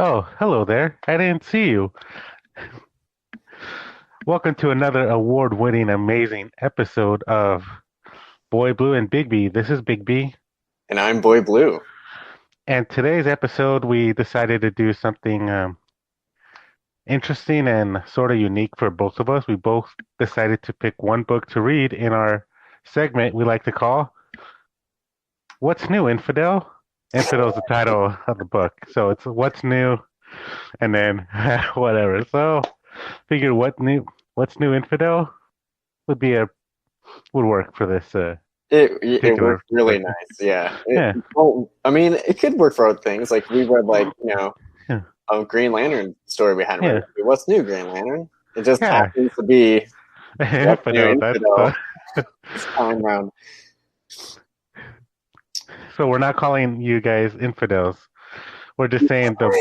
Oh, hello there. I didn't see you. Welcome to another award-winning, amazing episode of Boyblue and Bigby. This is Bigby, And I'm Boy Blue. and today's episode we decided to do something interesting and sort of unique for both of us. We both decided to pick one book to read in our segment we like to call "What's New, Infidel?" Infidel is the title of the book, so it's "What's New," and then whatever. So, figure what's new, Infidel would be a would work for this It particular worked really section. nice. Yeah. Yeah, Well, I mean, it could work for other things. Like we read, yeah, a Green Lantern story we hadn't read. yeah, What's new, Green Lantern? It just yeah. happens to be what's new, Infidel. That's Infidel this time round. so we're not calling you guys infidels. We're just saying the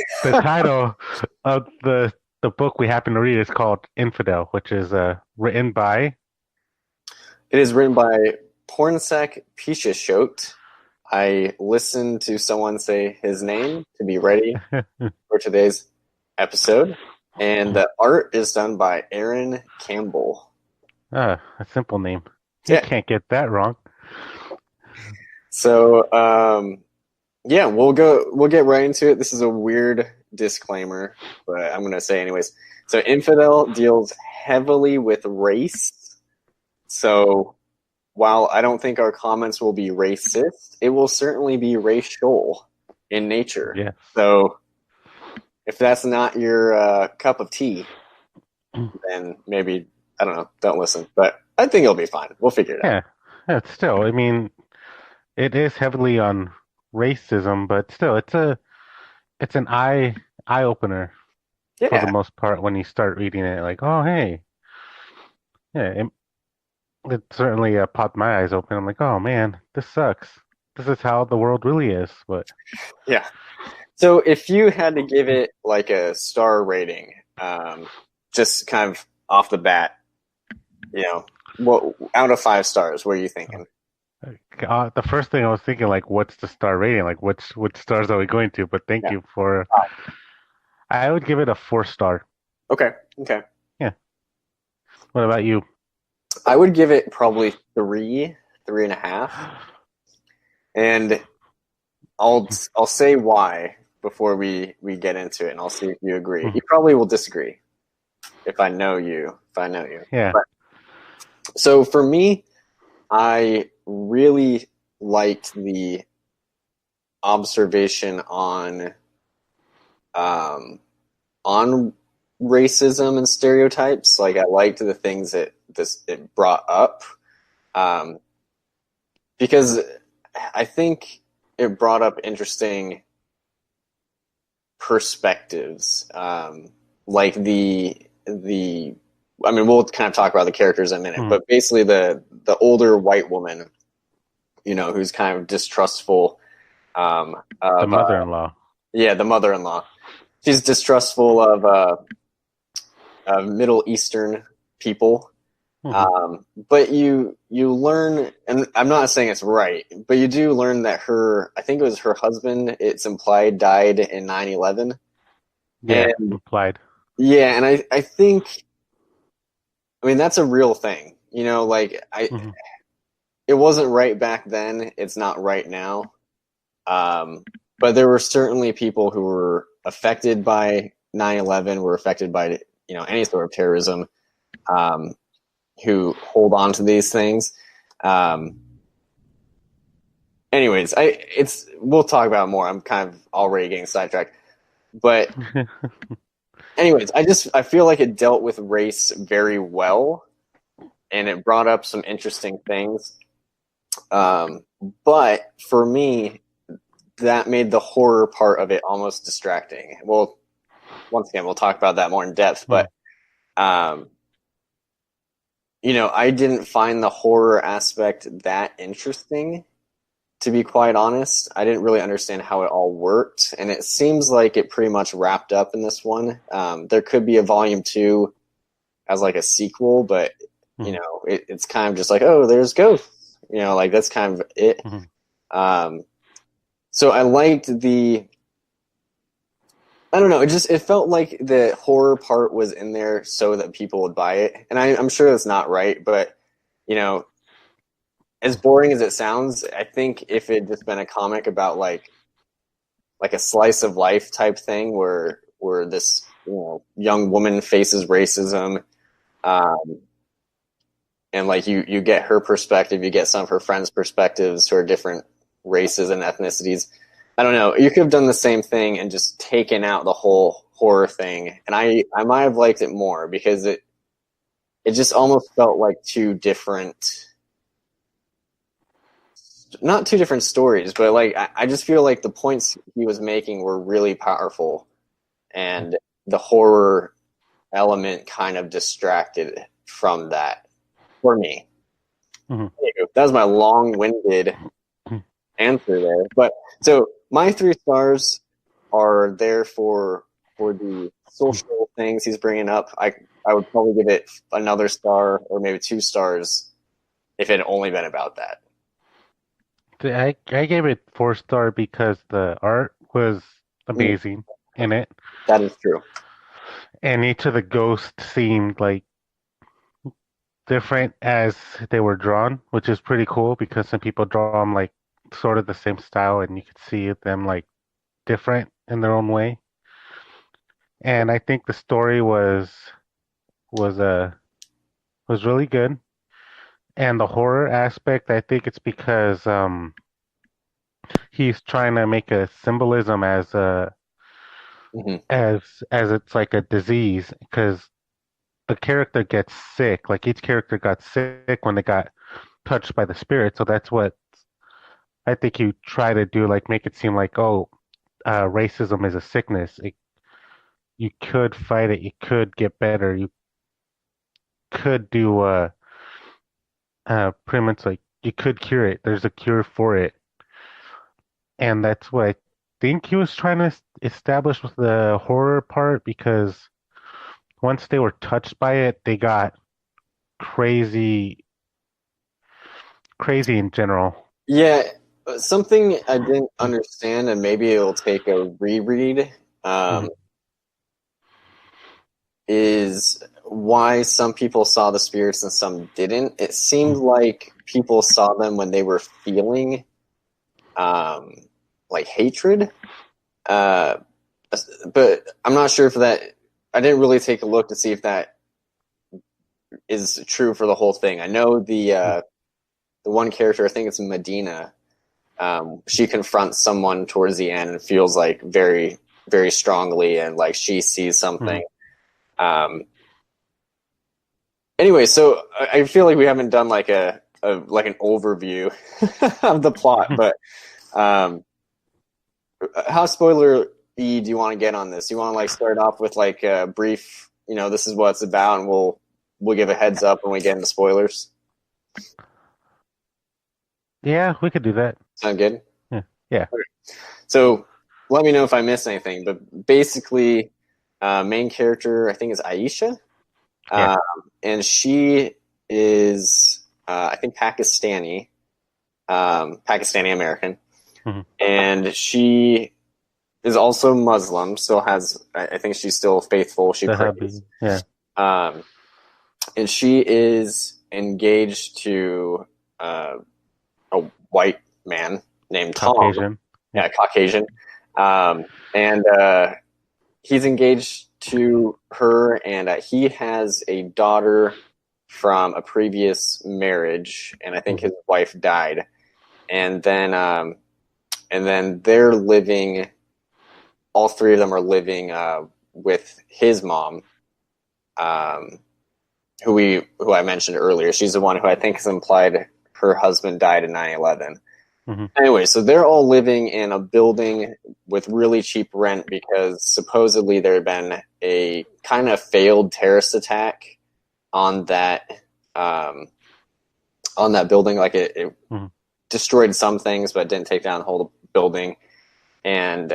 title of the book we happen to read is called Infidel, which is written by It is written by Pornsak Pichetshote. I listened to someone say his name to be ready for today's episode, and the art is done by Aaron Campbell. a simple name. You Yeah. can't get that wrong. So, yeah, we'll get right into it. This is a weird disclaimer, but I'm going to say anyways. So Infidel deals heavily with race. So while I don't think our comments will be racist, it will certainly be racial in nature. Yes. So if that's not your cup of tea, then maybe, I don't know, don't listen. But I think it'll be fine. We'll figure it out. Yeah. Yeah, still, I mean, it is heavily on racism, but still, it's an eye opener for the Yeah. most part when you start reading it. Like, oh hey, yeah, it certainly popped my eyes open. I'm like, oh man, this sucks. This is how the world really is. But Yeah. So if you had to give it like a star rating, just kind of off the bat, what out of 5 stars, what are you thinking? the first thing I was thinking, like, what's the star rating? Like, which stars are we going to? But thank Yeah. you for. I would give it a 4 star. Okay. Okay. Yeah. What about you? I would give it probably 3.5, and I'll say why before we get into it, and I'll see if you agree. You probably will disagree if I know you. If I know you. Yeah. But, so for me, I really liked the observation on racism and stereotypes. Like I liked the things that it brought up, um, because I think it brought up interesting perspectives. Like the I mean, we'll kind of talk about the characters in a minute, Mm. but basically the older white woman, who's kind of distrustful, The of mother-in-law. yeah, the mother-in-law. She's distrustful of Middle Eastern people. Hmm. But you learn, and I'm not saying it's right, but you do learn that I think it was her husband, it's implied, died in 9/11. Yeah, And implied. yeah, and I think, I mean, that's a real thing. Like Hmm. it wasn't right back then. It's not right now. But there were certainly people who were affected by 9/11, were affected by, any sort of terrorism, um, who hold on to these things. Um, anyways, we'll talk about it more. I'm kind of already getting sidetracked, but anyways, I feel like it dealt with race very well, and it brought up some interesting things. But for me, that made the horror part of it almost distracting. Well, once again, we'll talk about that more in depth, but um, I didn't find the horror aspect that interesting, to be quite honest. I didn't really understand how it all worked, and it seems like it pretty much wrapped up in this one. There could be a volume 2 as like a sequel, but it's kind of just like, oh, there's ghosts, like that's kind of it. Um, so I liked I don't know. It felt like the horror part was in there so that people would buy it, and I'm sure that's not right. But you know, as boring as it sounds, I think if it had just been a comic about like a slice of life type thing, where this young woman faces racism, um, and like you get her perspective, you get some of her friends' perspectives who are different races and ethnicities. I don't know. You could have done the same thing and just taken out the whole horror thing, and I might have liked it more because it just almost felt like two different, not two different stories, but like I just feel like the points he was making were really powerful, and the horror element kind of distracted from that for me. Mhm. That was my long-winded answer there. But so my 3 stars are there for the social things he's bringing up. I would probably give it another star or maybe 2 stars if it had only been about that. I gave it 4 star because the art was amazing in it, That is true. and each of the ghosts seemed like different as they were drawn, which is pretty cool because some people draw them like sort of the same style, and you could see them like different in their own way. And I think the story was was really good. And the horror aspect, I think it's because he's trying to make a symbolism Hmm. as it's like a disease because the character gets sick. Like each character got sick when they got touched by the spirit. So that's what I think you try to do, like make it seem like, oh, racism is a sickness. You could fight it. You could get better. You could do pretty much like you could cure it. There's a cure for it, and that's what I think he was trying to establish with the horror part because once they were touched by it, they got crazy, crazy in general. Yeah, something I didn't understand, and maybe it'll take a reread, Mhm. um, is why some people saw the spirits and some didn't. It seemed Mhm. like people saw them when they were feeling um, like hatred. Uh, but I'm not sure if that. I didn't really take a look to see if that is true for the whole thing. I know the one character, I think it's Medina. She confronts someone towards the end and feels like very very strongly, and like she sees something. Mhm. Um, anyway, so I feel like we haven't done like a like an overview of the plot, but um, how spoiler do you want to get on this? You want to like start off with like a brief, this is what it's about, and we'll give a heads up when we get into spoilers. Yeah, we could do that. Sound good? Yeah. Yeah. Okay. So let me know if I missed anything. But basically, main character I think is Aisha, Yeah. um, and she is I think Pakistani American, Mhm. and she is also Muslim. Still has, I think she's still faithful. She The prays, hubby. Yeah. um, and she is engaged to uh, a white man named Tom. Caucasian. Yeah. Yeah, Caucasian, and he's engaged to her, and he has a daughter from a previous marriage, and I think Mhm. his wife died, and then they're living. All three of them are living with his mom, um, who I mentioned earlier. She's the one who I think has implied her husband died in 9/11. Mhm. Anyway, so they're all living in a building with really cheap rent because supposedly there had been a kind of failed terrorist attack on that um, on that building. Like it Mhm. destroyed some things, but didn't take down the whole building. And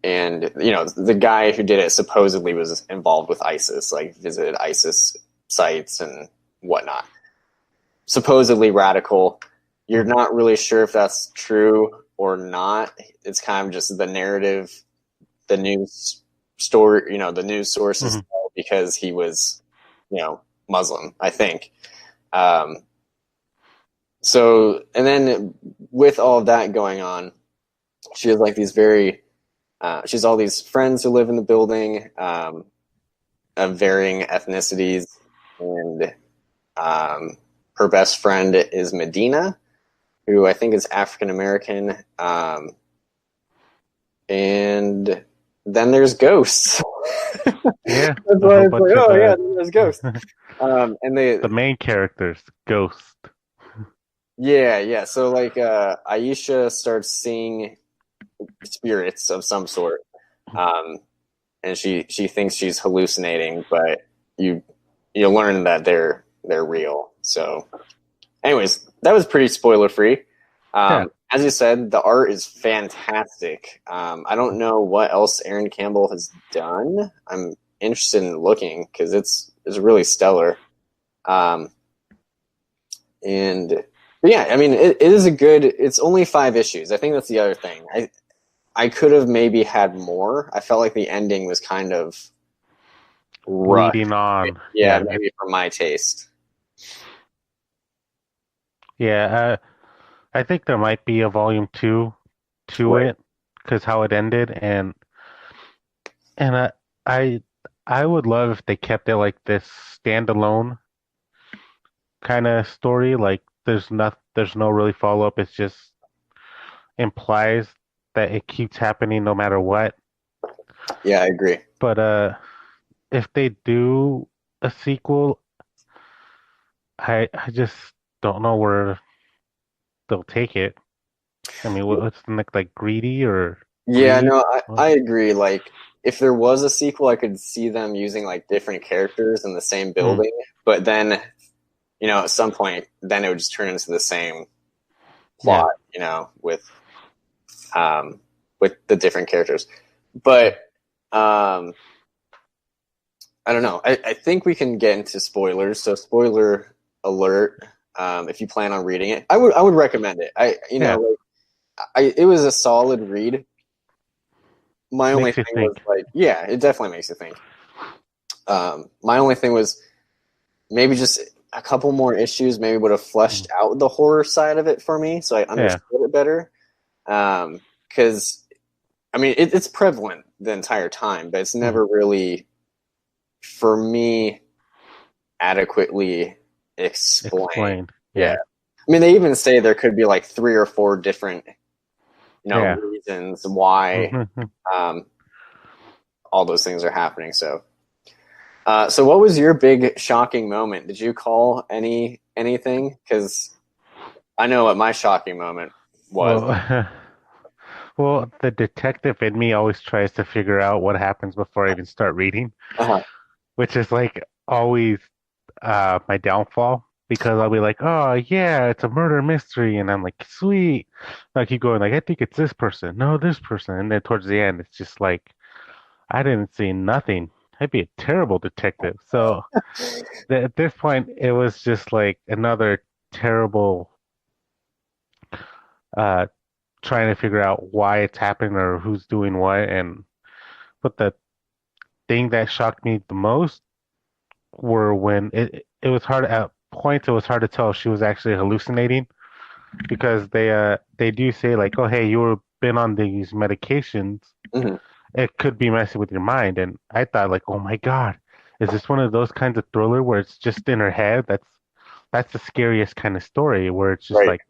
the guy who did it supposedly was involved with ISIS, like visited ISIS sites and whatnot. Supposedly radical. You're Mhm. not really sure if that's true or not. It's kind of just the narrative the news story, the news sources Mhm. because he was, Muslim, I think. So, and then with all of that going on, she has like these she has all these friends who live in the building, of varying ethnicities, and her best friend is Medina, who I think is African American, and then there's ghosts. Yeah, That's a why whole it's like, bunch of oh yeah, there's ghosts. And the main characters, Ghost. yeah. So like, Aisha starts seeing spirits of some sort, um, and she thinks she's hallucinating, but you learn that they're real. So, anyways, that was pretty spoiler free. Yeah. As you said, the art is fantastic. I don't know what else Aaron Campbell has done. I'm interested in looking because it's really stellar. Um, but yeah, I mean, it is a good. It's only 5 issues. I think that's the other thing. I could have maybe had more. I felt like the ending was kind of rushed. Leading on. Yeah, maybe for my taste. Yeah. I think there might be a volume 2 to Right. it because how it ended, and I I would love if they kept it like this standalone kind of story. Like there's no really follow up. It's just implies that it keeps happening no matter what. Yeah, I agree. But if they do a sequel, I just don't know where they'll take it. I mean, what's the next, like Greedy or Yeah, Greed? no, I What? agree. Like, if there was a sequel, I could see them using like different characters in the same Hmm. building, but then, at some point, then it would just turn into the same Yeah. plot, um, with the different characters. But um, I don't know. I think we can get into spoilers. So, spoiler alert. If you plan on reading it, I would recommend it. Yeah. It was a solid read. My only Makes you thing was think. like, yeah, it definitely makes you think. My only thing was maybe just a couple more issues maybe would have fleshed Mhm. out the horror side of it for me, so I Yeah. understood it better. Because I mean, it's prevalent the entire time, but it's Mhm. never really, for me, adequately explained. Explained. Yeah, Yeah. I mean, they even say there could be like 3 or 4 different, Yeah. reasons why, Mhm. um, all those things are happening. So what was your big shocking moment? Did you call anything? Because I know what my shocking moment was. Well, well, the detective in me always tries to figure out what happens before I even start reading, Uh-huh. which is like always my downfall because I'll be like, oh yeah, it's a murder mystery, and I'm like, sweet. I keep going like, I think it's this person, no, this person, and then towards the end, it's just like I didn't see nothing. I'd be a terrible detective. So at this point, it was just like another terrible uh trying to figure out why it's happening or who's doing what. And but the thing that shocked me the most were when it was hard at points. It was hard to tell if she was actually hallucinating because they do say like, oh hey, you've been on these medications. Mhm. It could be messing with your mind. And I thought like, oh my God, is this one of those kinds of thriller where it's just in her head? That's the scariest kind of story where it's just Right. like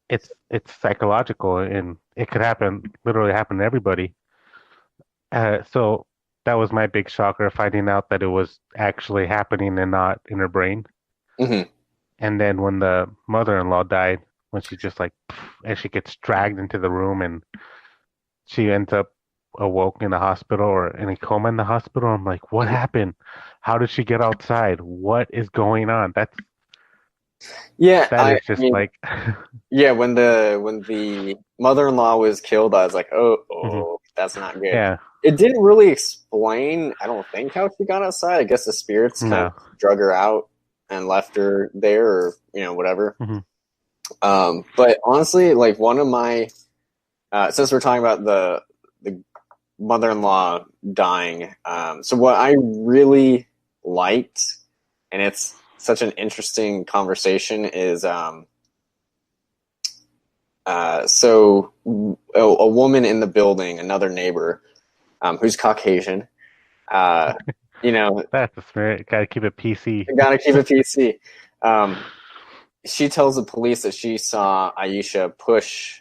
it's psychological and it could literally happen to everybody. So that was my big shocker, finding out that it was actually happening and not in her brain. Hmm. And then when the mother-in-law died, when she just like, and she gets dragged into the room and she ends up awoke in the hospital or in a coma in the hospital. I'm like, what happened? How did she get outside? What is going on? Yeah, That I is just mean, like, yeah. When the mother-in-law was killed, I was like, mhm. oh, that's not good. Yeah, It didn't really explain, I don't think, how she got outside. I guess the spirits kind no. of drug her out and left her there, or whatever. Hmm. But honestly, like one of my since we're talking about the mother-in-law dying. So what I really liked, and it's such an interesting conversation, is so a woman in the building, another neighbor, who's Caucasian. Uh, you know, That's the spirit. Gotta keep it PC. gotta keep it PC. She tells the police that she saw Aisha push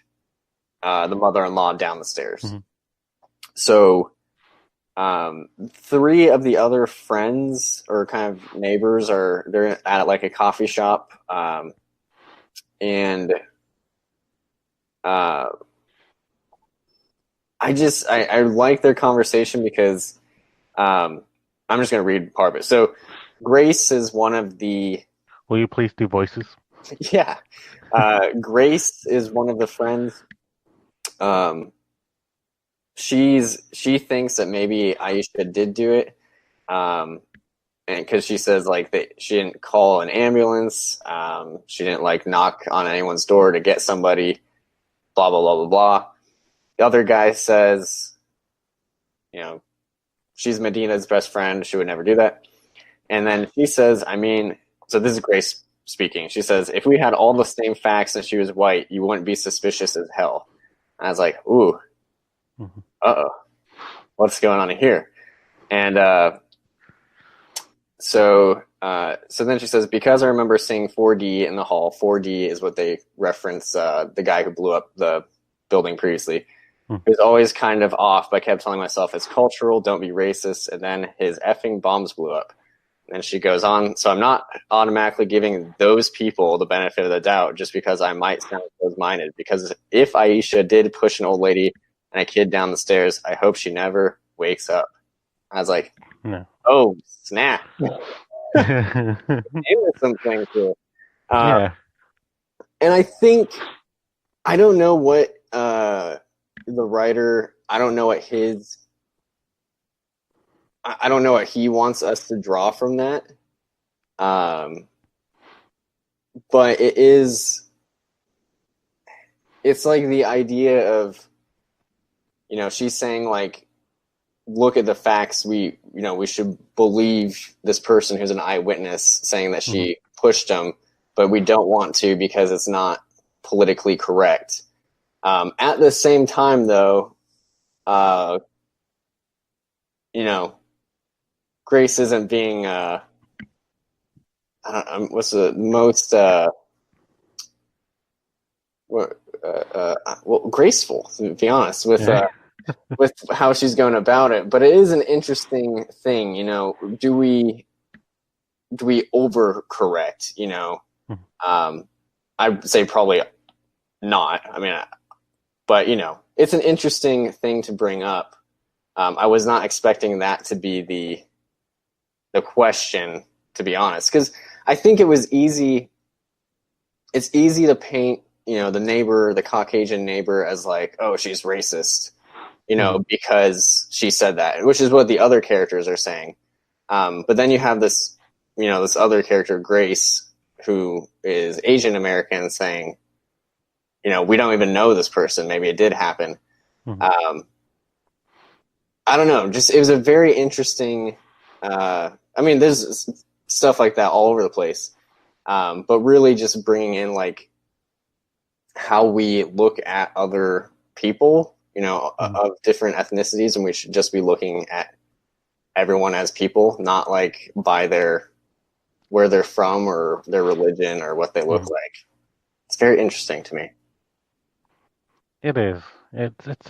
the mother-in-law down the stairs. Mm-hmm. So three of the other friends or kind of neighbors they're at like a coffee shop, and I like their conversation because I'm just going to read part of it. So Grace is one of the Will you please do voices? yeah. Grace is one of the friends. She thinks that maybe Aisha did do it, and because she says like that she didn't call an ambulance, she didn't like knock on anyone's door to get somebody, blah blah blah blah blah. The other guy says, she's Medina's best friend, she would never do that. And then she says, so this is Grace speaking. She says, if we had all the same facts and she was white, you wouldn't be suspicious as hell. And I was like, ooh. Mm-hmm. Uh-oh, what's going on here? And so then she says, because I remember seeing 4D in the hall. 4D is what they reference, the guy who blew up the building previously. It was always kind of off, but I kept telling myself it's cultural, don't be racist, and then his effing bombs blew up. And she goes on, so I'm not automatically giving those people the benefit of the doubt just because I might sound closed-minded, because if Aisha did push an old lady and a kid down the stairs, I hope she never wakes up. I was like, no. Oh, snap. There was some things here. Yeah. And I think, I don't know what the writer, I don't know what he wants us to draw from that. But it's like the idea of, she's saying like, look at the facts. We should believe this person who's an eyewitness saying that she pushed him, but we don't want to because it's not politically correct. At the same time, though, Grace isn't being, what's the most, graceful, to be honest, with how she's going about it. But it is an interesting thing, do we overcorrect, I'd say probably not. But it's an interesting thing to bring up. I was not expecting that to be the question, to be honest, because I think it was easy. It's easy to paint, the Caucasian neighbor as like, oh, she's racist, because she said that, which is what the other characters are saying. But then you have this, this other character, Grace, who is Asian American, saying, we don't even know this person. Maybe it did happen. I don't know. Just, it was a very interesting, there's stuff like that all over the place. But really just bringing in like how we look at other people, of different ethnicities, and we should just be looking at everyone as people, not like by where they're from or their religion or what they look like. It's very interesting to me. It is. It's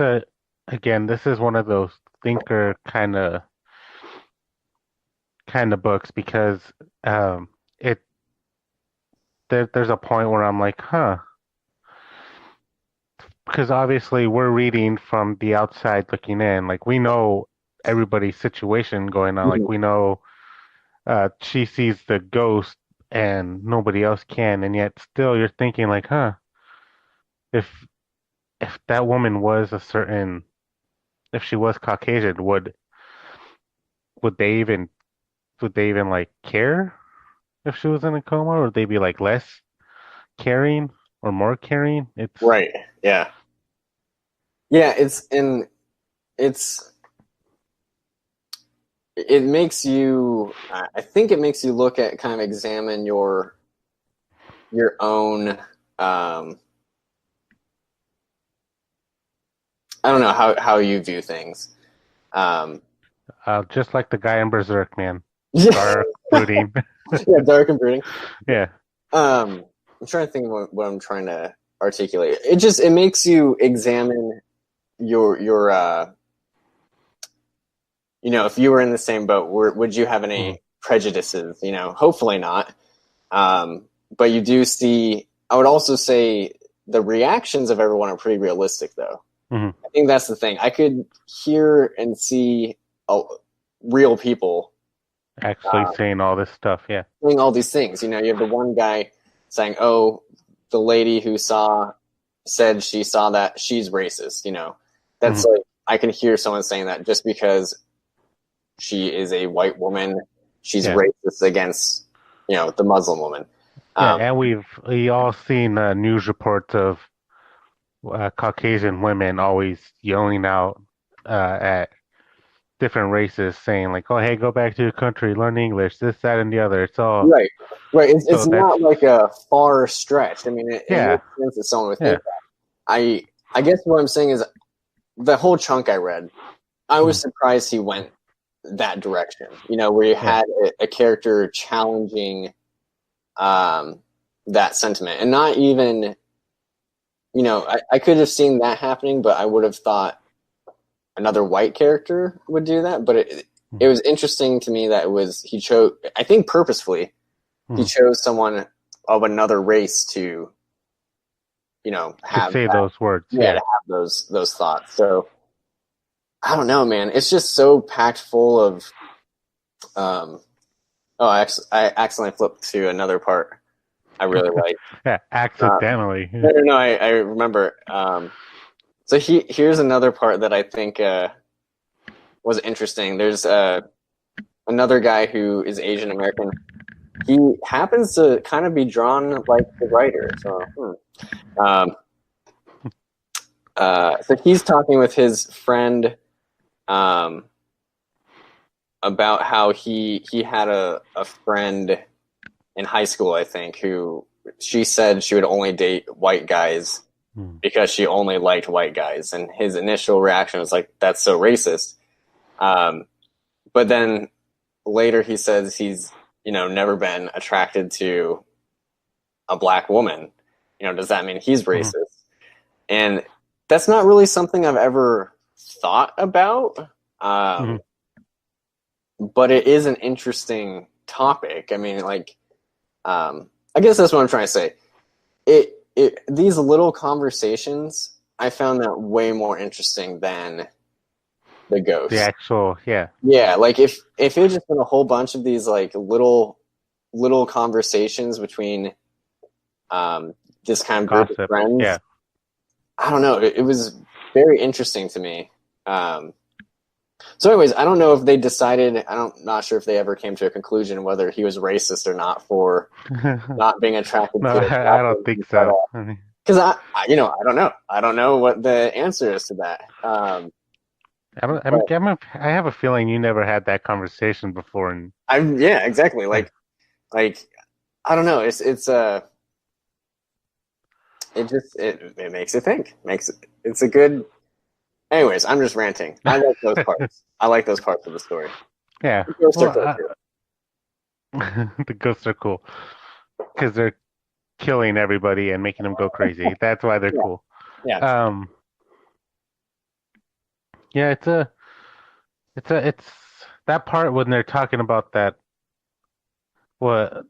again, this is one of those thinker kind of books, because it there's a point where I'm like, huh, because obviously we're reading from the outside looking in, like we know everybody's situation going on, like we know she sees the ghost and nobody else can, and yet still you're thinking like, huh, if that woman was if she was Caucasian, would they even like care if she was in a coma, or would they be like less caring or more caring? It's right. Yeah. Yeah. It's it makes you. I think it makes you look at kind of examine your own. I don't know how you view things. Um, Just like the guy in Berserk, man. yeah, Dark, brooding. yeah, dark and brooding. Yeah. I'm trying to think of what I'm trying to articulate. It makes you examine your if you were in the same boat, would you have Mhm. any prejudices? Hopefully not. But you do see. I would also say the reactions of everyone are pretty realistic, though. Mhm. I think that's the thing. I could hear and see real people Actually saying all this stuff. Yeah. doing all these things. You have the one guy saying, "Oh, the lady who said she saw that she's racist." That's Mhm. like I can hear someone saying that just because she is a white woman, she's Yeah. racist against the Muslim woman. Yeah. Um, And we all seen news reports of Caucasian women always yelling out at different races, saying like, "Oh, hey, go back to your country, learn English, this, that, and the other." It's all right, right. It's so that's not like a far stretch. I mean, it yeah, makes sense that someone would yeah. think that. I guess what I'm saying is the whole chunk I read, I was Mhm. surprised he went that direction. Where you Yeah. had a character challenging um, that sentiment, and not even I could have seen that happening, but I would have thought another white character would do that. But it Mhm. was interesting to me that he chose. I think purposefully he Mhm. chose someone of another race to To have say that. those words, Yeah, to yeah. have those thoughts. So I don't know, man. It's just so packed full of. Um, oh, I accidentally flipped to another part I really like. Yeah, Uh, accidentally. no, I remember. So here's another part that I think was interesting. There's another guy who is Asian American. He happens to kind of be drawn like the writer. Um, so he's talking with his friend um, about how he had a friend in high school, I think, who she said she would only date white guys Mhm. because she only liked white guys, and his initial reaction was like, "That's so racist." Um, but then later he says he's never been attracted to a black woman. Does that mean he's Mhm. racist? And that's not really something I've ever thought about. Um, Mhm. but it is an interesting topic. I mean, like, I guess that's what I'm trying to say. These little conversations, I found that way more interesting than the The ghost. actual, yeah, Yeah, like if it had just been a whole bunch of these like little conversations between um, this kind of group of gossip, friends, yeah. I don't know. It was very interesting to me. Um, so, anyways, I don't know if they decided. Not sure if they ever came to a conclusion whether he was racist or not for not being attracted No, to black I don't think women. But so. I mean, because I don't know. I don't know what the answer is to that. I don't. But I have a feeling you never had that conversation before, and yeah, exactly. yeah, Like I don't know. It makes you think. It's a good. Anyways, I'm just ranting. I like those parts. I like those parts of the story. yeah. The ghosts are Well, cool too. the ghosts are cool because they're killing everybody and making them go crazy. That's why they're Yeah, cool. yeah. Um, yeah, it's that part when they're talking about that. What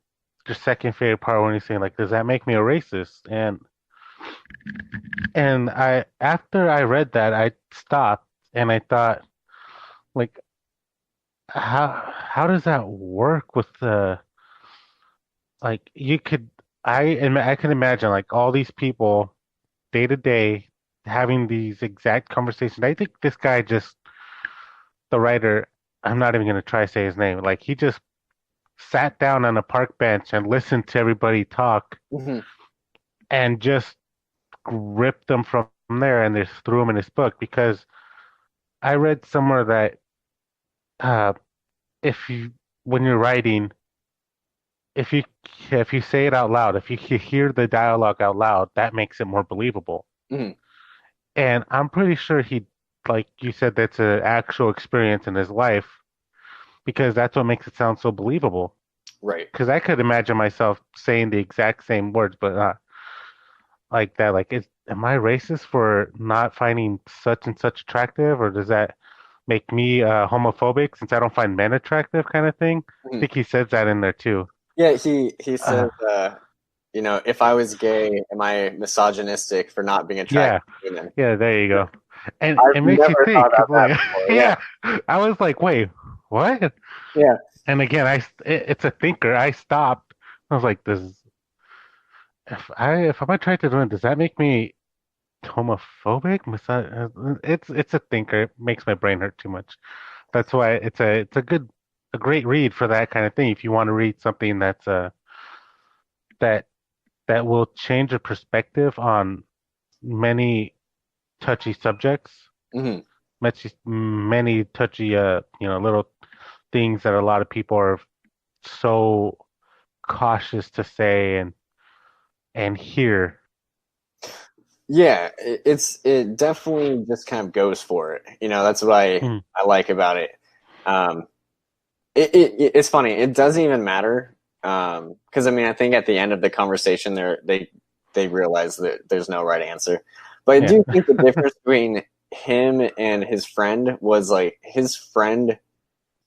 your second favorite part when you're saying like, does that make me a racist? And I after I read that, I stopped and I thought like, how does that work with the like you could I can imagine like all these people day to day having these exact conversations. I think this guy just the writer, I'm not even gonna try to say his name. Like he just sat down on a park bench and listened to everybody talk Hmm. and just ripped them from there and just threw them in his book because I read somewhere that uh if you when you're writing, if you if you say it out loud, if you hear the dialogue out loud, that makes it more believable. Mhm. And I'm pretty sure he, like you said, that's an actual experience in his life because that's what makes it sound so believable. Right. Because I could imagine myself saying the exact same words, but not like that. Like, am I racist for not finding such and such attractive, or does that make me homophobic since I don't find men attractive, kind of thing? I Mhm. think he says that in there too. Yeah, he Uh, says, if I was gay, am I misogynistic for not being yeah, attracted to women? yeah, there you go. And I've it makes you never thought think, about 'cause that like, before. Yeah, yeah, I was like, wait, what? yeah, And again, it's a thinker. I stopped. I was like, does if I'm attracted to women, does that make me homophobic? It's a thinker. It makes my brain hurt too much. That's why a great read for that kind of thing. If you want to read something that that will change your perspective on many touchy subjects, hmm many touchy little things that a lot of people are so cautious to say and hear. yeah. It definitely just kind of goes for it. That's what Hmm. I like about it. Um, it's funny. It doesn't even matter because I mean I think at the end of the conversation they realize that there's no right answer. But I Yeah. do think the difference between him and his friend was like his friend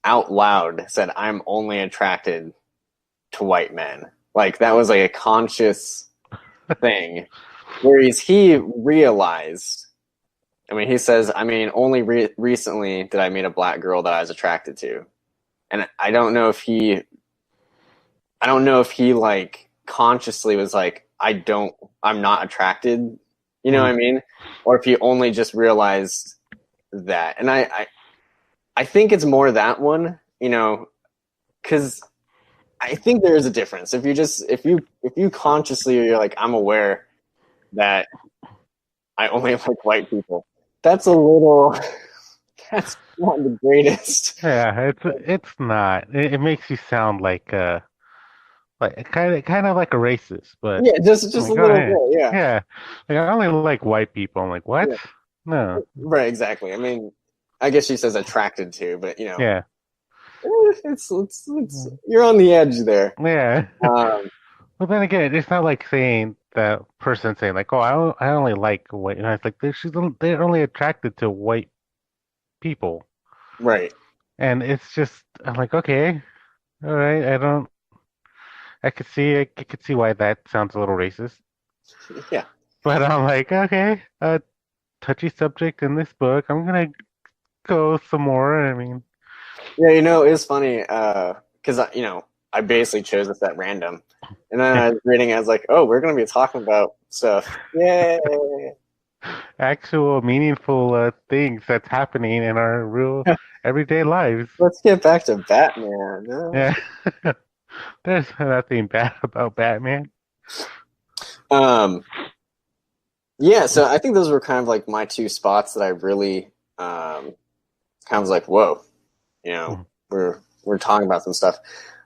out loud said, "I'm only attracted to white men." Like that was like a conscious thing. Whereas he realized, I mean, he says, I mean, only recently did I meet a black girl that I was attracted to. And I don't know if he like consciously was like, I'm not attracted. You know what Hmm. I mean? Or if he only just realized that. And I think it's more that one, because I think there is a difference. If you consciously you're like I'm aware that I only like white people. That's a little that's not the greatest. Yeah, it's not. It makes you sound like kind of like a racist, but Yeah, just a like, go little ahead. bit. Yeah, Yeah. Like, I only like white people. I'm like, what? yeah, No. right. Exactly. I mean, I guess she says attracted to, but Yeah. it's you're on the edge there. Yeah. Um, But then again, it's not like saying that person saying like, "Oh, I only like white." And it's like they're only attracted to white people, right. and it's just I'm like, okay, all right. I don't. I could see why that sounds a little racist, Yeah. but I'm like, okay, touchy subject in this book. I'm gonna go some more. I mean, Yeah, it's funny because I basically chose this at random, and then I was reading. I was like, "Oh, we're going to be talking about stuff." Yay! actual meaningful things that's happening in our real everyday lives. Let's get back to Batman. Yeah, there's nothing bad about Batman. Um, yeah, so I think those were kind of like my two spots that I really kind of was like, "Whoa!" You know, we're talking about some stuff.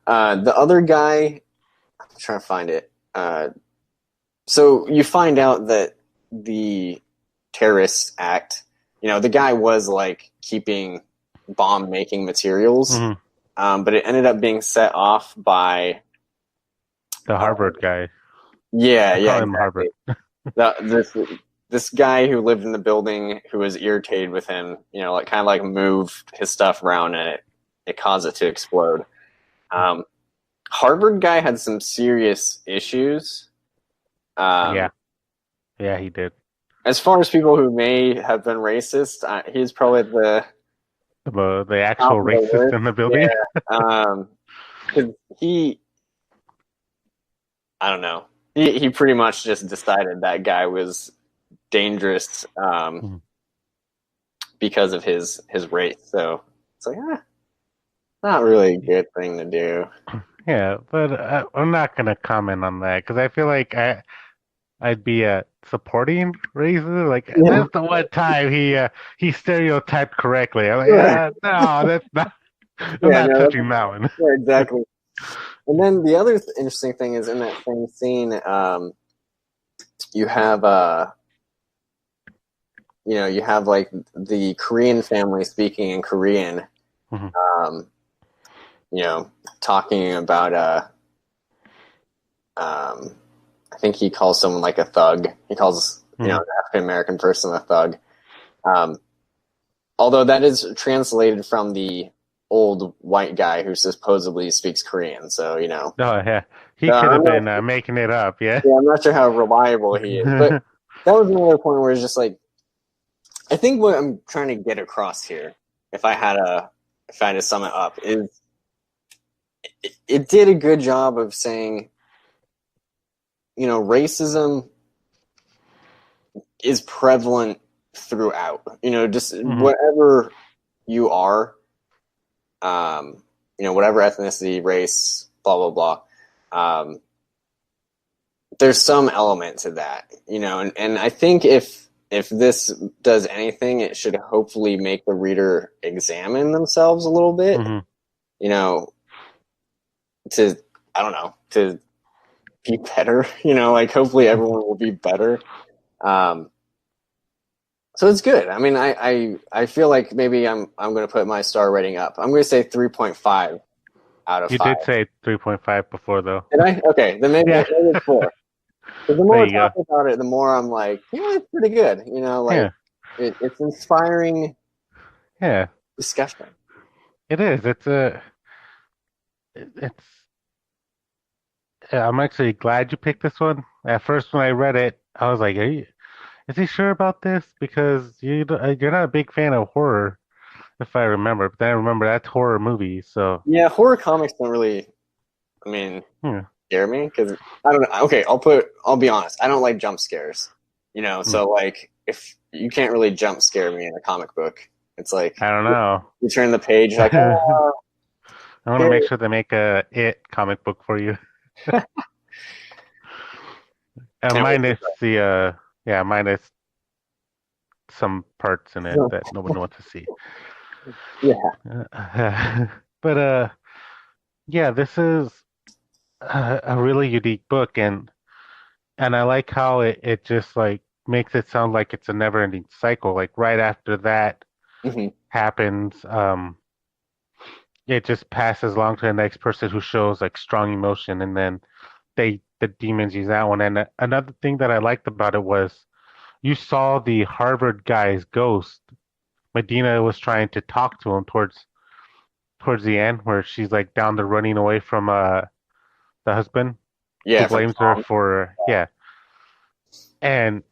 The other guy, I'm trying to find it. So you find out that the terrorist act, the guy was like keeping bomb making materials, Mhm. but it ended up being set off by, The uh, Harvard guy. yeah, I yeah, call him Harvard. exactly. This guy who lived in the building who was irritated with him, like kind of like moved his stuff around and it caused it to explode. Um, Harvard guy had some serious issues. Yeah, Um, yeah, he did. as far as people who may have been racist, he's probably the The top actual of the racist list. in the building. Yeah, because he, I don't know, he pretty much just decided that guy was dangerous Mhm. because of his race. So it's like, not really a good thing to do. Yeah, but I'm not gonna comment on that because I feel like I'd be supporting racist. Like Yeah, that's the one time he stereotyped correctly. I'm like, right. no, that's not. I'm Yeah, not no, touching that one. yeah, exactly. And then the other interesting thing is in that same scene, you have you have like the Korean family speaking in Korean, Mhm. um, talking about um, I think he calls someone like a thug. He calls an Mhm. African American person a thug. Um, although that is translated from the old white guy who supposedly speaks Korean. So Oh yeah, he could I'm have not been making it up. Yeah. yeah, I'm not sure how reliable he is, but that was another point where it's just like I think what I'm trying to get across here, if I had to sum it up, is it did a good job of saying, racism is prevalent throughout. Just Mhm. whatever you are, whatever ethnicity, race, blah blah blah. There's some element to that, and I think if this does anything, it should hopefully make the reader examine themselves a little bit, Mhm. you know, to I don't know, to be better, like hopefully everyone will be better. Um, so it's good. I mean, I feel like maybe I'm going to put my star rating up. I'm going to say 3.5 out of You 5. did say 3.5 before though. Did I? Okay, then maybe Yeah. it's 4. Because the There more we you go. talk about it, the more I'm like, yeah, it's pretty good. Like Yeah. it's inspiring Yeah. discussion. It is. It's. I'm actually glad you picked this one. At first, when I read it, I was like, "Is he sure about this?" Because you're not a big fan of horror, if I remember. But then I remember that's horror movies, so Yeah, horror comics don't really, I mean, yeah. scare me because I don't know. Okay, I'll be honest. I don't like jump scares. Hmm. So like if you can't really jump scare me in a comic book, it's like I don't know. you turn the page, like, I oh, want to here. make sure they make a It comic book for you. And Can't minus the yeah, minus some parts in it wait. that nobody wants to see. Yeah, But yeah, this is a really unique book, and I like how it just like makes it sound like it's a never-ending cycle. Like right after that hmm happens, it just passes along to the next person who shows like strong emotion, and then the demons use that one. And another thing that I liked about it was you saw the Harvard guy's ghost. Medina was trying to talk to him towards the end, where she's like down the running away from the husband who yeah, from blames her Tom. for yeah, and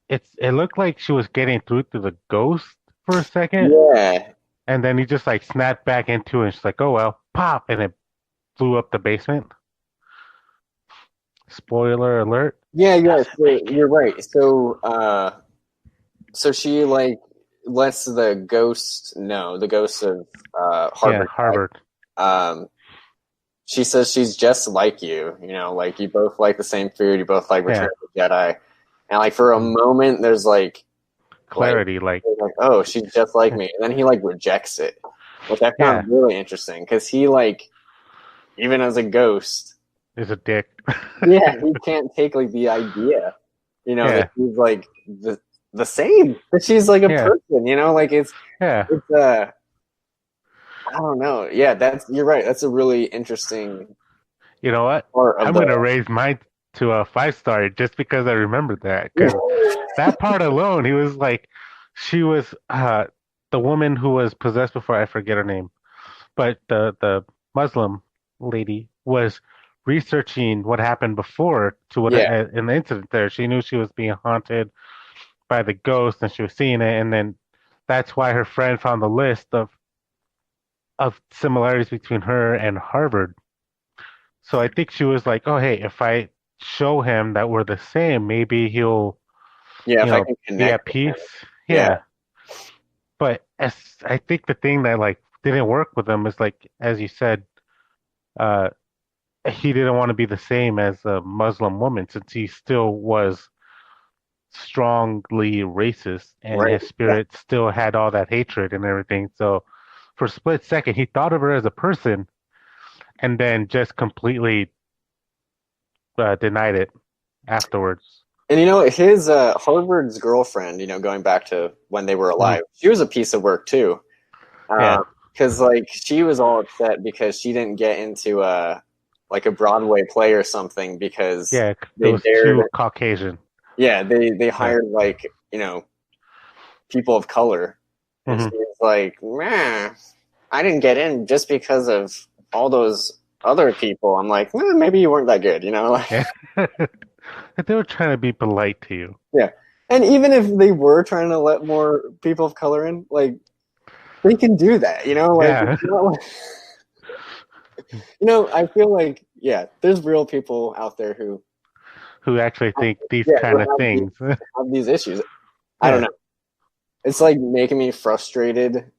it looked like she was getting through the ghost for a second, Yeah, and then he just like snapped back into it, and she's like, oh well, pop, and it flew up the basement. Spoiler alert. yeah, yeah. Doesn't So make it. you're right. So she like lets the ghost know, the ghost of Yeah, Harvard Harvard. guy. She says she's just like you. Like you both like the same food. You both like Return Yeah. of the Jedi. And like for a Mm. moment, like Clarity, like oh, she's just like me. And then he like rejects it, which I yeah, found really interesting because he like even as a ghost, is a dick. yeah, he can't take like the idea, that Yeah, he's like the same. That she's like a yeah, person. Like yeah. it's I don't know. Yeah, you're right. That's a really interesting You know what? part of I'm the. gonna raise mine to a 5 star just because I remembered that. Because that part alone, he was like, she was the woman who was possessed before. I forget her name, but the Muslim lady was researching what happened before to what Yeah, in the incident there. She knew she was being haunted by the ghost and she was seeing it, and then that's why her friend found the list of similarities between her and Harvard. So I think she was like, "Oh, hey, if I show him that we're the same, maybe he'll, yeah. you If I know, can be connect at with him, peace." yeah, Yeah. But as I think the thing that like didn't work with him is like, as you said, uh, he didn't want to be the same as a Muslim woman since he still was strongly racist and right. his Yeah, spirit still had all that hatred and everything. So for a split second, he thought of her as a person, and then just completely denied it afterwards. And his Harvard's girlfriend, going back to when they were Mhm. alive, she was a piece of work too. Yeah, Because like she was all upset because she didn't get into like a Broadway play or something because yeah, it they was dared. too Caucasian. Yeah, they Yeah. hired like people of color, and she Hmm. was like, man, I didn't get in just because of all those other people. I'm like, maybe you weren't that good, like. Yeah. They were trying to be polite to you. Yeah. And even if they were trying to let more people of color in, like they can do that, like Yeah, it's not like I feel like yeah, there's real people out there who who actually think these yeah, who kind of things. have these issues. I don't Yeah. know. It's like making me frustrated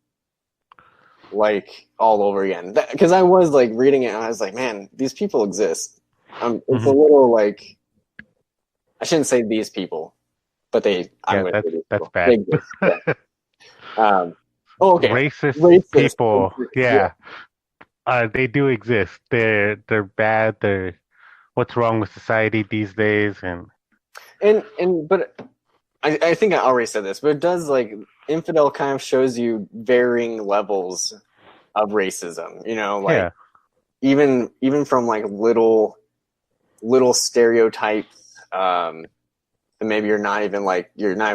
like all over again. Because I was like reading it and I was like, man, these people exist. It's a Hmm. little like I shouldn't say these people, but I'm Yeah, going to say these that's people. bad. They exist. Yeah. Um, oh, okay. Racist Racist. people, Yeah. yeah, they do exist. They're bad. They're what's wrong with society these days, and And but I think I already said this, but it does like Infidel kind of shows you varying levels of racism. Like yeah. even from like little stereotypes that maybe you're not even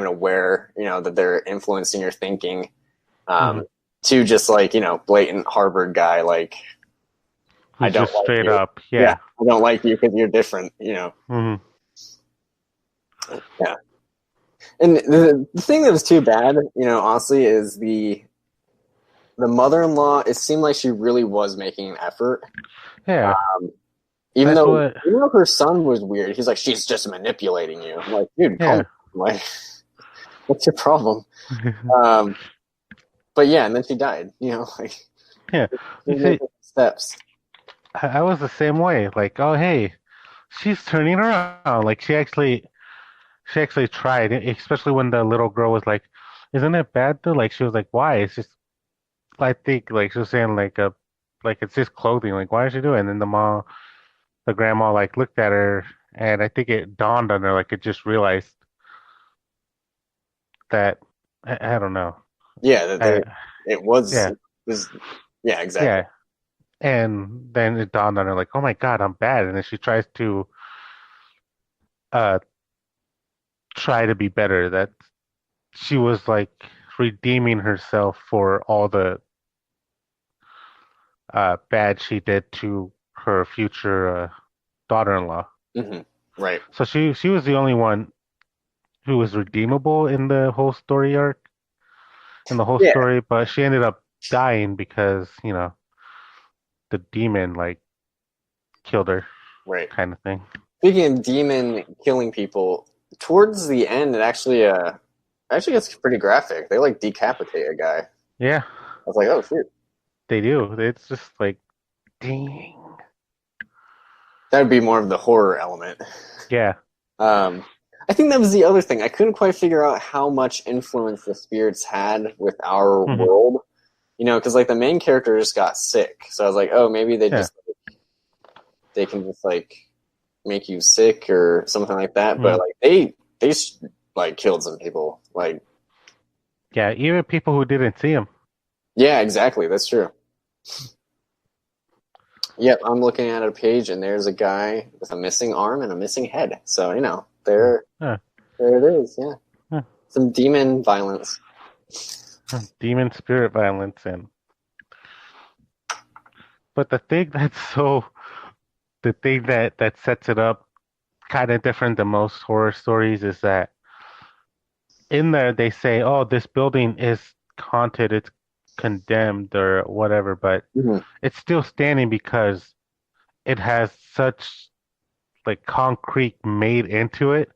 aware that they're influencing your thinking Hmm. um, to just like blatant Harvard guy like I Who's don't just like straight you. up, Yeah, yeah. I don't like you because you're different. Hmm. Yeah. And the thing that was too bad, honestly, is the mother-in-law. It seemed like she really was making an effort, Yeah, even that's though what. even though her son was weird. He's like, she's just manipulating you. I'm like, dude, calm Yeah, down. Like, what's your problem? Um, but yeah, and then she died. Like yeah. she's You see, making steps. I was the same way. Like, oh hey, she's turning around. Like she actually tried, especially when the little girl was like, "Isn't it bad though?" Like she was like, "Why?" It's just I think like she was saying like it's just clothing. Like why is she doing it? And then the grandma like looked at her, and I think it dawned on her like it just realized that I don't know. Yeah, that I it was yeah it was yeah exactly yeah. And then it dawned on her like, oh my God, I'm bad. And then she tries to uh try to be better. That she was like redeeming herself for all the bad she did to her future daughter-in-law. hmm right. So she was the only one who was redeemable in the whole story arc, in the whole Yeah, story, but she ended up dying because, the demon like killed her right. kind of thing. Speaking of demon killing people, towards the end, it actually gets pretty graphic. They like decapitate a guy. I Yeah, was like, oh shoot, they do. It's just like, dang. that would be more of the horror element. Yeah. Um, I think that was the other thing. I couldn't quite figure out how much influence the spirits had with our Hmm. world. Because like the main character just got sick, so I was like, oh, maybe Yeah. they can just like make you sick or something like that. But Hmm. like they like killed some people. Like Yeah. Even people who didn't see him. yeah, exactly. That's true. Yep, I'm looking at a page and there's a guy with a missing arm and a missing head. So Yeah. there it is. Yeah, Yeah. some demon violence. Demon spirit violence and but the thing that sets it up kind of different than most horror stories is that in there they say, "Oh, this building is haunted, it's condemned or whatever," but Mhm. it's still standing because it has such like concrete made into it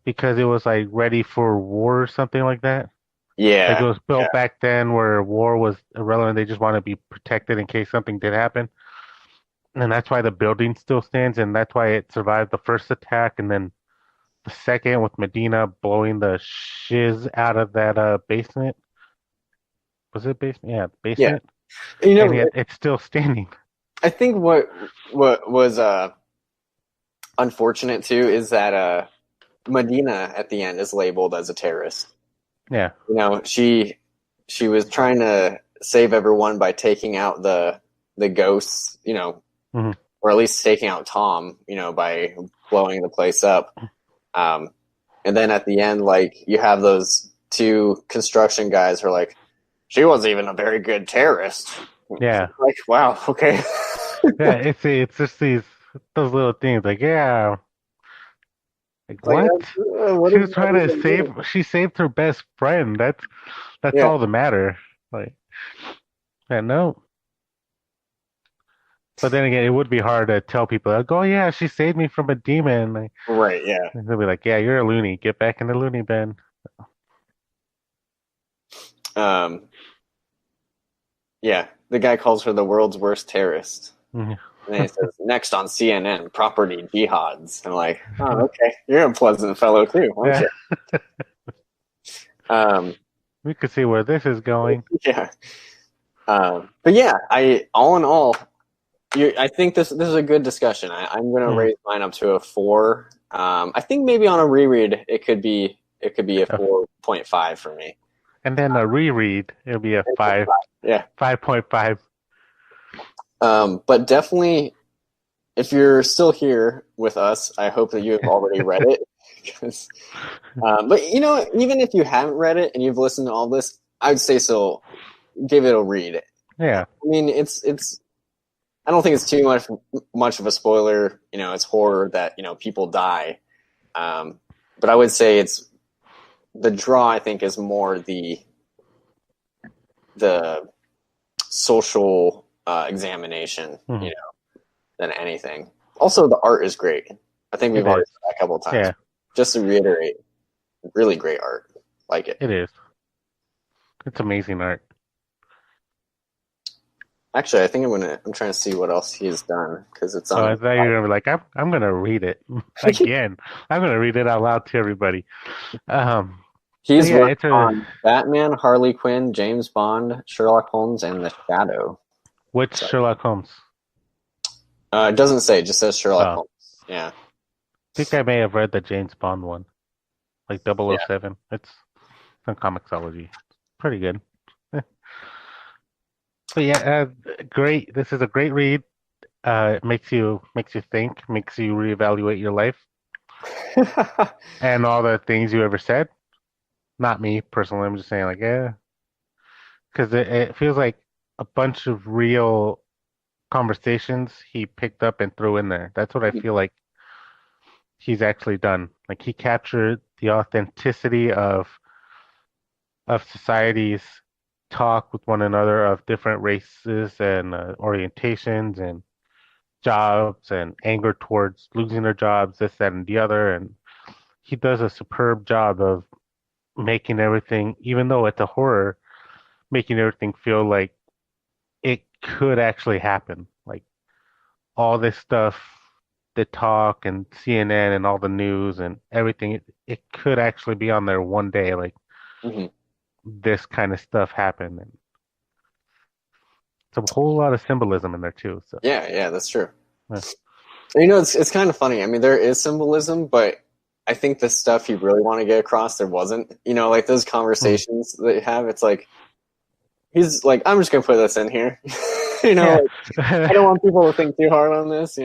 because it was like ready for war or something like that. Like it Yeah, was yeah, built back then where war was irrelevant. They just want to be protected in case something did happen. And that's why the building still stands, and that's why it survived the first attack, and then the second with Medina blowing the shiz out of that basement. Was it basement? Yeah, Yeah, basement. you And know, yet it's still standing. I think what was unfortunate too is that Medina at the end is labeled as a terrorist. Yeah. You know, she was trying to save everyone by taking out the ghosts, you know, Hmm. or at least taking out Tom, you know, by blowing the place up. Um, and then at the end, like you have those two construction guys who are like, she wasn't even a very good terrorist. Yeah. Like, wow, okay. Yeah. It's just those little things. Like, yeah. Like Like, what? what She does was that trying to even mean? save. She saved her best friend. That's Yeah, all that matter. Like, yeah, no. But then again, it would be hard to tell people, like, oh yeah, she saved me from a demon. Like, right, yeah. they'll be like, yeah, you're a loony. Get back in the loony bin. Um, yeah, the guy calls her the world's worst terrorist. Mhm. And then he says, next on CNN, property jihads. I'm like, oh, okay. You're a pleasant fellow too, aren't Yeah, you? Um, we could see where this is going. yeah. But yeah, I all in all, I think this is a good discussion. I'm going to Mm. raise mine up to a 4. I think maybe on a reread it could be a Oh, 4.5 for me. and then a reread, it'll be a Yeah. 5.5. But definitely, if you're still here with us, I hope that you have already read it. 'Cause, but you know, even if you haven't read it and you've listened to all this, I'd say so. Give it a read. Yeah, I mean, it's. I don't think it's too much of a spoiler. You know, it's horror that people die. But I would say it's the draw. I think is more the social examination. mhm. Than anything. Also, the art is great. I think we've It already is. said that a couple of times. Yeah, Just to reiterate, really great art. Like it. it is. It's amazing art. Actually, I think I'm trying to see what else he has done because it's Oh, on. I thought you were gonna be like, I'm gonna read it again. I'm gonna read it out loud to everybody. Um, but He's yeah, worked it's a on Batman, Harley Quinn, James Bond, Sherlock Holmes, and The Shadow. which So Sherlock Holmes? it doesn't say; it just says Sherlock Oh, Holmes. Yeah, I think I may have read the James Bond one, like yeah. 007. It's some comicsology. Pretty good. But yeah, great. This is a great read. It makes you think, makes you reevaluate your life and all the things you ever said. Not me personally. I'm just saying, like, yeah, because it feels like a bunch of real conversations he picked up and threw in there. That's what I feel like he's actually done. Like he captured the authenticity of society's talk with one another of different races and orientations and jobs and anger towards losing their jobs, this, that, and the other. And he does a superb job of making everything, even though it's a horror, making everything feel like it could actually happen. Like all this stuff, the talk and CNN and all the news and everything, it could actually be on there one day. Like Mhm. this kind of stuff happened. And it's a whole lot of symbolism in there too. So, Yeah, that's true. yeah. You know, it's kind of funny. I mean, there is symbolism, but I think the stuff you really want to get across, there wasn't. You know, like those Hmm. conversations that you have, it's like he's like, I'm just gonna put this in here. You know, Yeah. like, I don't want people to think too hard on this.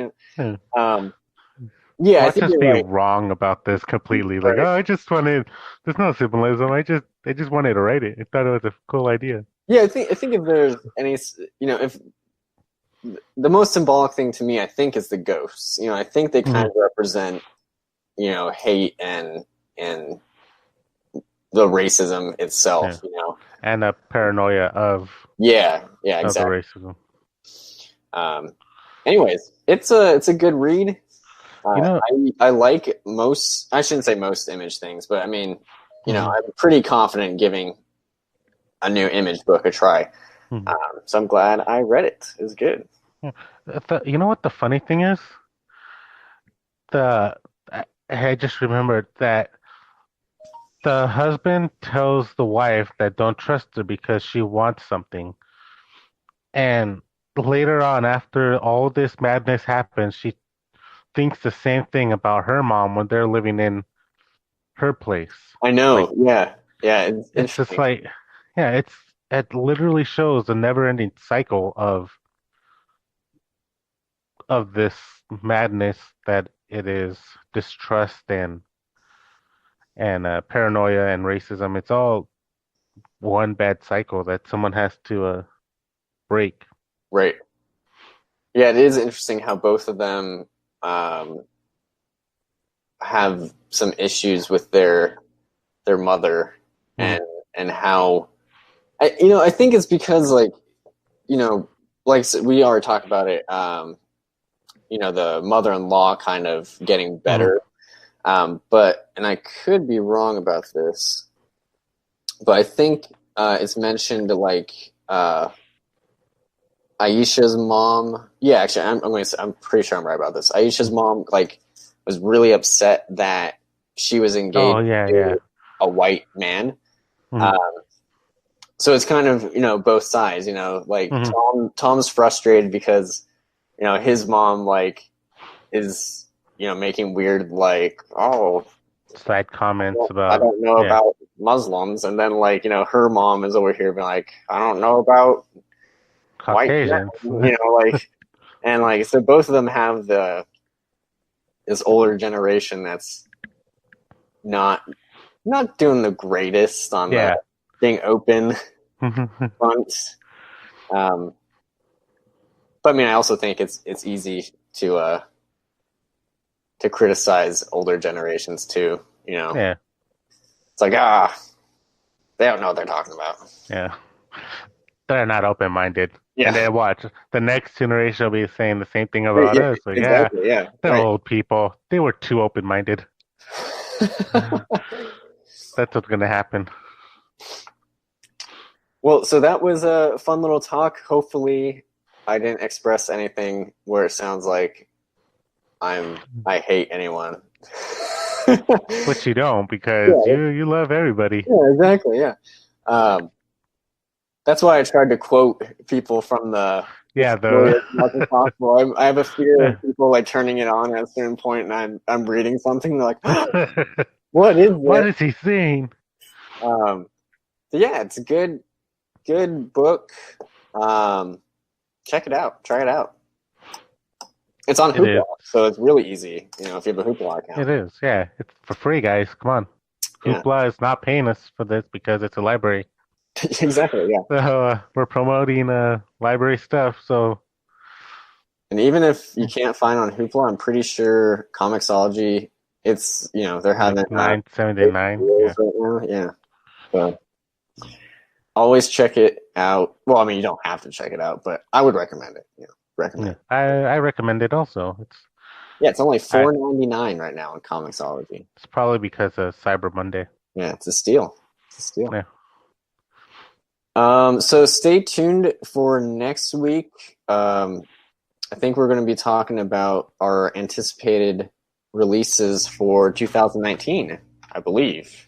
Yeah, I Watch think us you're be right. wrong about this completely. Like, Right. oh, I just wanted. There's no symbolism. I just wanted to write it. I thought it was a cool idea. Yeah, I think if there's any, if the most symbolic thing to me, I think, is the ghosts. You know, I think they kind Hmm. of represent, hate and the racism Yeah, itself. and a paranoia Yeah, of the exactly. racism. Um, anyways, it's a good read. You know. I like most. I shouldn't say most Image things, but I mean, Hmm. I'm pretty confident in giving a new Image book a try. Hmm. So I'm glad I read it. It was good. Yeah. You know what the funny thing is? The I just remembered that The husband tells the wife that don't trust her because she wants something. And later on, after all this madness happens, she thinks the same thing about her mom when they're living in her place. I Like know. Yeah. Yeah. It's it's just interesting. like, yeah, it literally shows a never-ending cycle of this madness that it is distrust and paranoia and racism. It's all one bad cycle that someone has to break. Right. Yeah, it is interesting how both of them um, have some issues with their mother, Mhm. and how I think it's because like we already talked about it. The mother-in-law kind of getting Mhm. better, but and I could be wrong about this, but I think it's mentioned like Aisha's mom. Yeah, actually, I'm pretty sure I'm right about this. Aisha's mom like was really upset that she was engaged Oh yeah, yeah. to a white man. Mhm. Um, so it's kind of both sides. Like Mhm. Tom's frustrated because his mom like is making weird like Side comments I about don't know yeah, about Muslims, and then like her mom is over here being like I don't know about white Caucasians. men, like and like so both of them have this older generation that's not doing the greatest on the Yeah. being open front. Um, but I mean, I also think it's easy to criticize older generations too. Yeah, It's like they don't know what they're talking about. yeah. They're not open-minded. And Yeah, then watch, the next generation will be saying the same thing about yeah, us. Like, yeah, exactly. Yeah, they're right. old people. They were too open-minded. That's what's gonna happen. Well, so that was a fun little talk. Hopefully, I didn't express anything where it sounds like I hate anyone. But you don't because Yeah, you love everybody. yeah, exactly. Yeah. Um, that's why I tried to quote people from the Yeah, story the as much as possible. I have a fear of people like turning it on at a certain point, and I'm reading something. They're like, "What is what this?" is he saying? Um, so yeah, it's a good book. Um, check it out. Try it out. It's on It is. Hoopla, so it's really easy. If you have a Hoopla It account. is. Yeah, it's for free, guys. Come on. Yeah, Hoopla is not paying us for this because it's a library. exactly. Yeah, So we're promoting library stuff. So and even if you can't find on Hoopla, I'm pretty sure Comixology. It's they're like having great 9.79. deals Yeah. right now. Yeah, so always check it out. Well, I mean, you don't have to check it out, but I would recommend it. Yeah. Recommend. I recommend it also. Yeah, it's only I $4.99 right now on Comixology. it's probably because of Cyber Monday. Yeah, it's a steal. It's a steal. Yeah. So stay tuned for next week. I think we're going to be talking about our anticipated releases for 2019, I believe,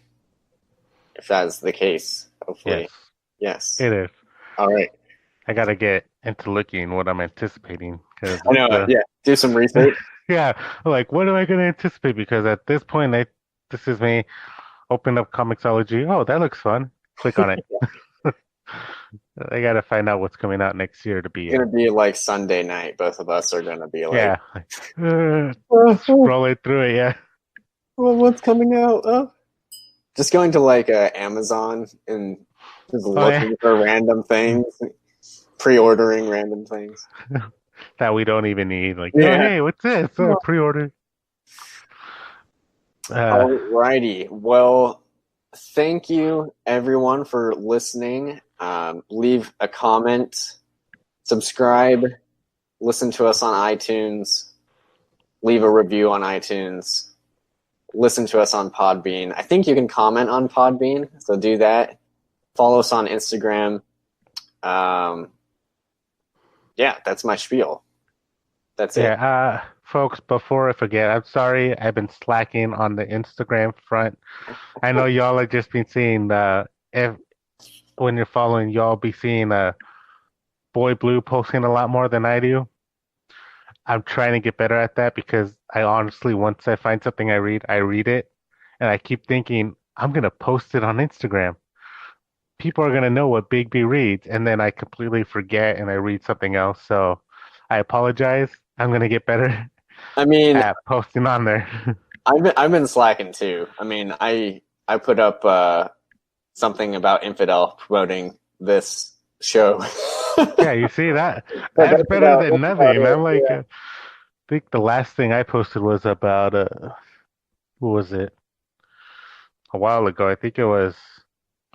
if that's the case. Yes. Hopefully, yes. It is. All right. I gotta get into looking what I'm anticipating because I know. it's Yeah. Do some research. yeah. Like what am I gonna anticipate? Because at this point, this is me open up Comixology. Oh, that looks fun. Click on it. I gotta find out what's coming out next year to be It's going to be like Sunday night. Both of us are going to be like, yeah. Like, scrolling through it. Yeah. well, what's coming out? Just going to like Amazon and just Oh yeah. looking for random things, pre-ordering random things. That we don't even need. Like, oh Yeah. hey, what's this? Pre-order. Uh, Alrighty. Well, thank you everyone for listening. Leave a comment, subscribe, listen to us on iTunes, leave a review on iTunes, listen to us on Podbean. I think you can comment on Podbean, so do that. Follow us on Instagram. Um, yeah, that's my spiel. That's it. yeah. folks, before I forget, I'm sorry I've been slacking on the Instagram front. I know y'all have just been seeing if when you're following, y'all be seeing Boy Blue posting a lot more than I do. I'm trying to get better at that because I honestly, once I find something I read it, and I keep thinking I'm gonna post it on Instagram. People are gonna know what Bigby reads, and then I completely forget and I read something else. So I apologize. I'm gonna get better I mean, at posting on there. I've been slacking too. I mean, I put up something about Infidel promoting this show. Yeah, you see that? But That's better than that's about nothing. it. I'm like, Yeah. I think the last thing I posted was about who was it? A while ago. I think it was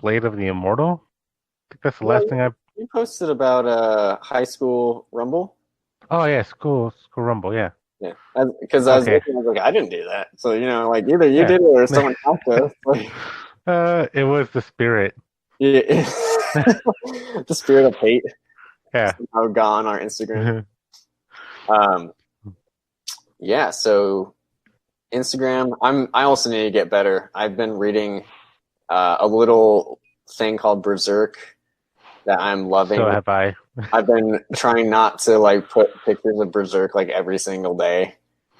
Blade of the Immortal. I think that's the Yeah, last thing I. you posted about high school Rumble. Oh yeah, School Rumble. Yeah. Yeah, because I was Okay. looking, I was like, I didn't do that. So like either you Yeah. did it or someone else did. Like, It was the spirit. yeah, the spirit of hate Yeah. somehow gone our Instagram. Um, yeah. So Instagram, I also need to get better. I've been reading a little thing called Berserk that I'm So loving. have I. I've been trying not to like put pictures of Berserk like every single day.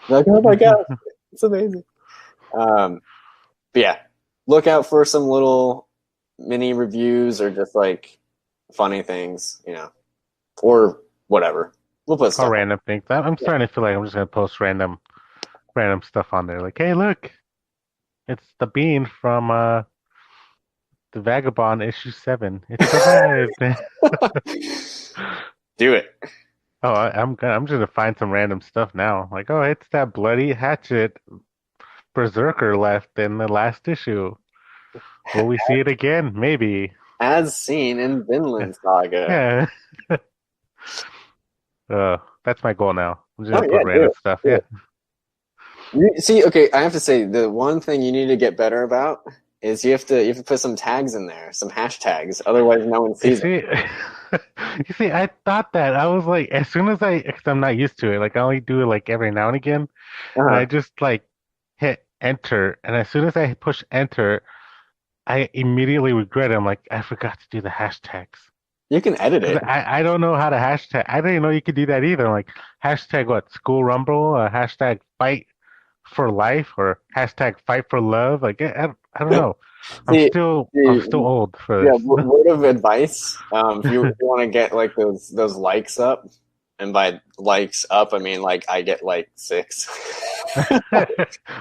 Like, oh my god, it's amazing. But yeah, look out for some little mini reviews or just like funny things, or whatever. We'll put Or stuff up. random things. I'm Yeah. starting to feel like I'm just gonna post random stuff on there. Like, hey, look, it's the bean from the Vagabond issue 7. It survived. Do it. Oh, I'm just gonna find some random stuff now. Like, oh, it's that bloody hatchet berserker left in the last issue. Will we see it again? Maybe. As seen in Yeah. Vinland Saga. Yeah. That's my goal now. I'm just Oh gonna yeah, put do random it. stuff. Do Yeah. it. See, okay, I have to say the one thing you need to get better about is you have to put some tags in there, some hashtags. Otherwise, no one You sees it. see, you see, I thought that I was like, as soon as because I'm not used to it. Like, I only do it like every now and again, and I Uh-huh. just like hit enter, and as soon as I push enter, I immediately regret it. I'm like, I forgot to do the hashtags. You can edit Because it. I don't know how to hashtag. I didn't know you could do that either. Like hashtag what? School Rumble? Hashtag fight for life or hashtag fight for love? Like I don't know. See, I'm still see, old for yeah. this. Word of advice: if you want to get like those likes up, and by likes up, I mean like I get like 6. um,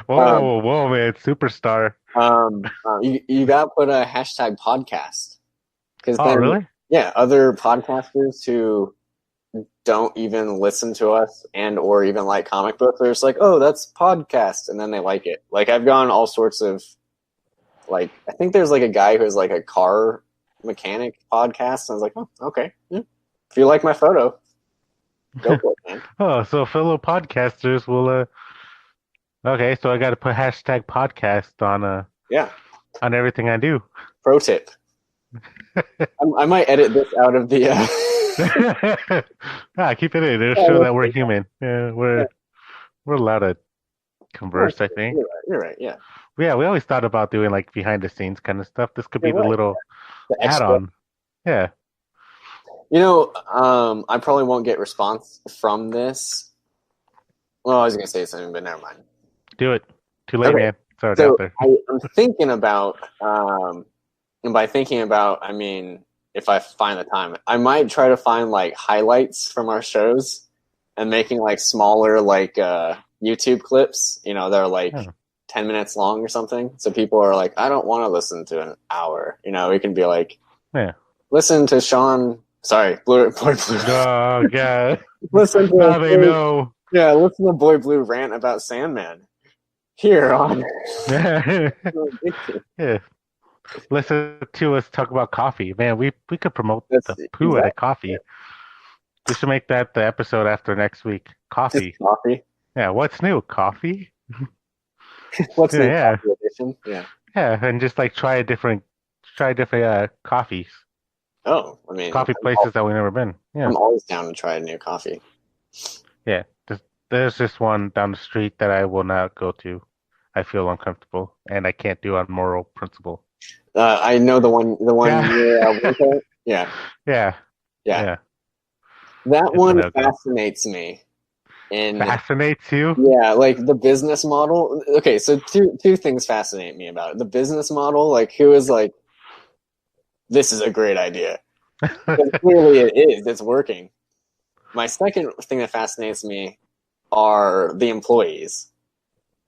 Whoa, man, superstar. you got to put a hashtag podcast because Oh, then really? yeah, other podcasters who don't even listen to us and or even like comic books, they're just like, oh, that's podcast, and then they like it. Like I've gone all sorts of like I think there's like a guy who's like a car mechanic podcast, and I was like, oh, okay, yeah. If you like my photo, go for it, man. Oh, so fellow podcasters will okay, so I got to put hashtag podcast Yeah. on everything I do. Pro tip: I might edit this out of the. Keep it in. It'll Yeah, show that we're human. Yeah, yeah. we're allowed to Oh, converse, I think. you're right. You're right. Yeah. Yeah, we always thought about doing like behind the scenes kind of stuff. This could be You're the right. little The extra. add-on. Yeah, I probably won't get response from this. Well, I was gonna say something, but never mind. do it. Too late, Okay. man. It's already out So there. I'm thinking about, and by thinking about, I mean if I find the time, I might try to find like highlights from our shows and making like smaller like YouTube clips. They're like Yeah. 10 minutes long or something. So people are like, I don't want to listen to an hour. We can be like, Yeah. listen to Sean. Sorry, Boy Blue. Oh, God. Listen Now they to know. yeah, listen to Boy Blue rant about Sandman here on. Yeah. Listen to us talk about coffee. Man, we could promote That's the poo at a exactly coffee. it. We should make that the episode after next week. Just Coffee. coffee. Yeah, what's new? Coffee? What's Yeah, new yeah. coffee edition? Yeah. Yeah, and just like try different Oh, I mean, coffee places that we've never been. Yeah. I'm always down to try a new coffee. Yeah. Just There's just one down the street that I will not go to. I feel uncomfortable, and I can't do on moral principle. I know the one Yeah, near Winter. Yeah, yeah, yeah. yeah. That It's a one no-go. fascinates me. And Fascinates you? yeah, like the business model. Okay, so two things fascinate me about it. The business model, like who is like, this is a great idea. Because clearly it is. It's working. My second thing that fascinates me are the employees.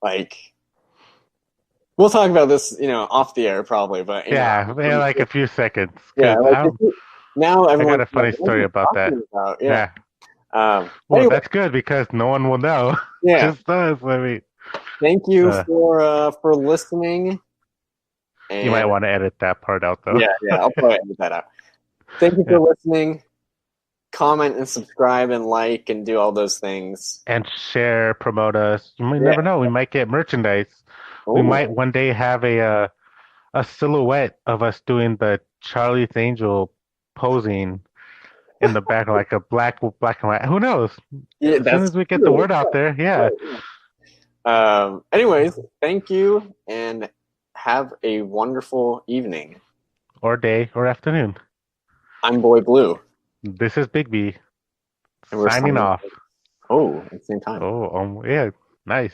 Like, we'll talk about this, off the air probably, but Yeah, man, like a few seconds, yeah, because like now I got everyone's a like, funny what are story you about that. talking about? Yeah. Yeah. Well, Anyway, that's good because no one will know. yeah. Just us. I mean, Thank you uh, for listening. you might And want to edit that part out, though. yeah, I'll probably edit that out. Thank you Yeah. for listening. Comment and subscribe and like and do all those things. And share, promote us. You might Yeah. never know. We might get merchandise. We might Oh. one day have a silhouette of us doing the Charlie's Angel posing in the back, like a black and white. Who knows? Yeah, As soon that's as we get the true. word out there, yeah. Right. Anyways, thank you and have a wonderful evening. Or day or afternoon. I'm Boy Blue, This is Bigby and we're signing signing. off. Oh, at the same time. Oh, yeah, nice.